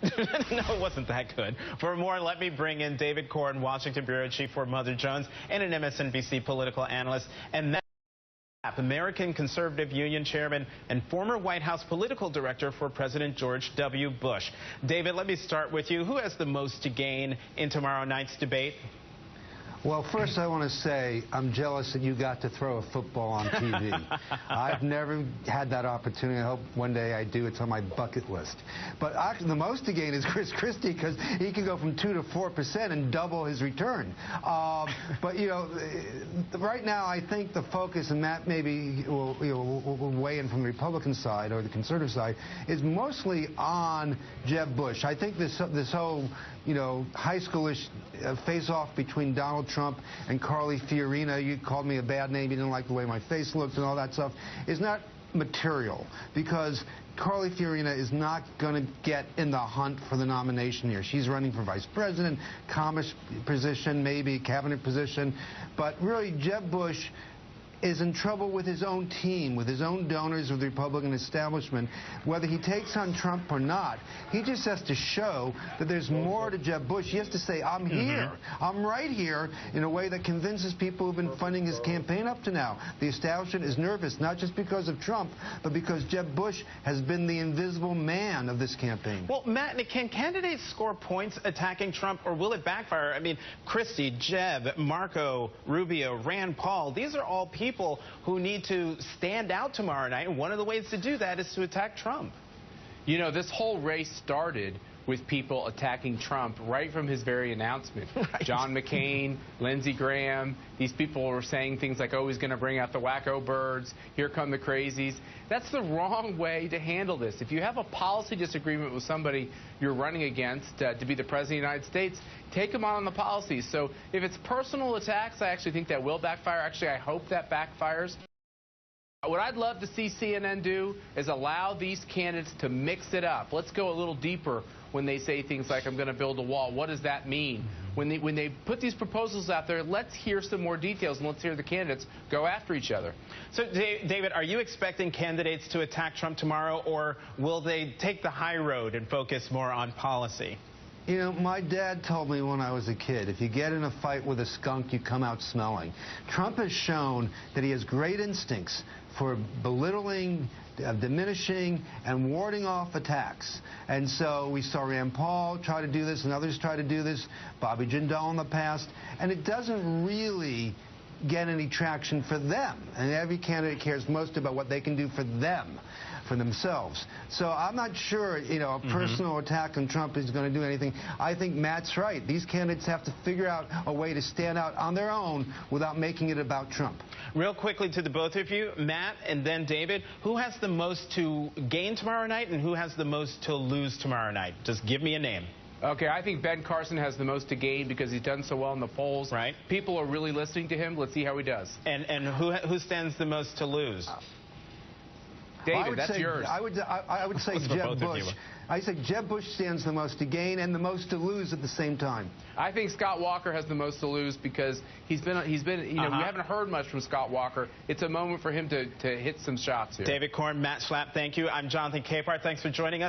No, it wasn't that good. For more, let me bring in David Corn, Washington Bureau Chief for Mother Jones, and an MSNBC political analyst, and Matt Schlapp, American Conservative Union Chairman and former White House political director for President George W. Bush. David, let me start with you. Who has the most to gain in tomorrow night's debate? Well, first I want to say I'm jealous that you got to throw a football on TV. I've never had that opportunity. I hope one day I do. It's on my bucket list. But actually, the most to gain is Chris Christie, because he can go from 2 to 4% and double his return. But, you know, right now I think the focus, and Matt maybe will weigh in from the Republican side or the conservative side, is mostly on Jeb Bush. I think this whole, you know, high schoolish face-off between Donald Trump and Carly Fiorina, you called me a bad name, you didn't like the way my face looked and all that stuff, is not material, because Carly Fiorina is not going to get in the hunt for the nomination here. She's running for vice president, commerce position, maybe cabinet position, but really Jeb Bush is in trouble with his own team, with his own donors, with the Republican establishment. Whether he takes on Trump or not, he just has to show that there's more to Jeb Bush. He has to say, I'm here. I'm right here, in a way that convinces people who've been funding his campaign up to now. The establishment is nervous, not just because of Trump, but because Jeb Bush has been the invisible man of this campaign. Well, Matt, can candidates score points attacking Trump, or will it backfire? I mean, Christie, Jeb, Marco Rubio, Rand Paul, these are all people who need to stand out tomorrow night, and one of the ways to do that is to attack Trump. You know, this whole race started with people attacking Trump right from his very announcement. Right. John McCain, Lindsey Graham, these people were saying things like, oh, he's going to bring out the wacko birds, here come the crazies. That's the wrong way to handle this. If you have a policy disagreement with somebody you're running against to be the President of the United States, take them on the policies. So if it's personal attacks, I actually think that will backfire. Actually, I hope that backfires. What I'd love to see CNN do is allow these candidates to mix it up. Let's go a little deeper when they say things like, I'm going to build a wall. What does that mean? When they put these proposals out there, let's hear some more details, and let's hear the candidates go after each other. So, David, are you expecting candidates to attack Trump tomorrow, or will they take the high road and focus more on policy? You know, my dad told me when I was a kid, if you get in a fight with a skunk, you come out smelling. Trump has shown that he has great instincts for belittling, diminishing, and warding off attacks. And so we saw Rand Paul try to do this, and others try to do this, Bobby Jindal in the past, and it doesn't really get any traction for them. And every candidate cares most about what they can do for them, for themselves. So I'm not sure, you know, a personal attack on Trump is going to do anything. I think Matt's right. These candidates have to figure out a way to stand out on their own without making it about Trump. Real quickly to the both of you, Matt and then David, who has the most to gain tomorrow night and who has the most to lose tomorrow night? Just give me a name. Okay, I think Ben Carson has the most to gain because he's done so well in the polls. Right. People are really listening to him. Let's see how he does. And who stands the most to lose? David, that's yours. I would say Jeb Bush. I say Jeb Bush stands the most to gain and the most to lose at the same time. I think Scott Walker has the most to lose because he's been you know, we haven't heard much from Scott Walker. It's a moment for him to hit some shots here. David Corn, Matt Schlapp, thank you. I'm Jonathan Capehart. Thanks for joining us.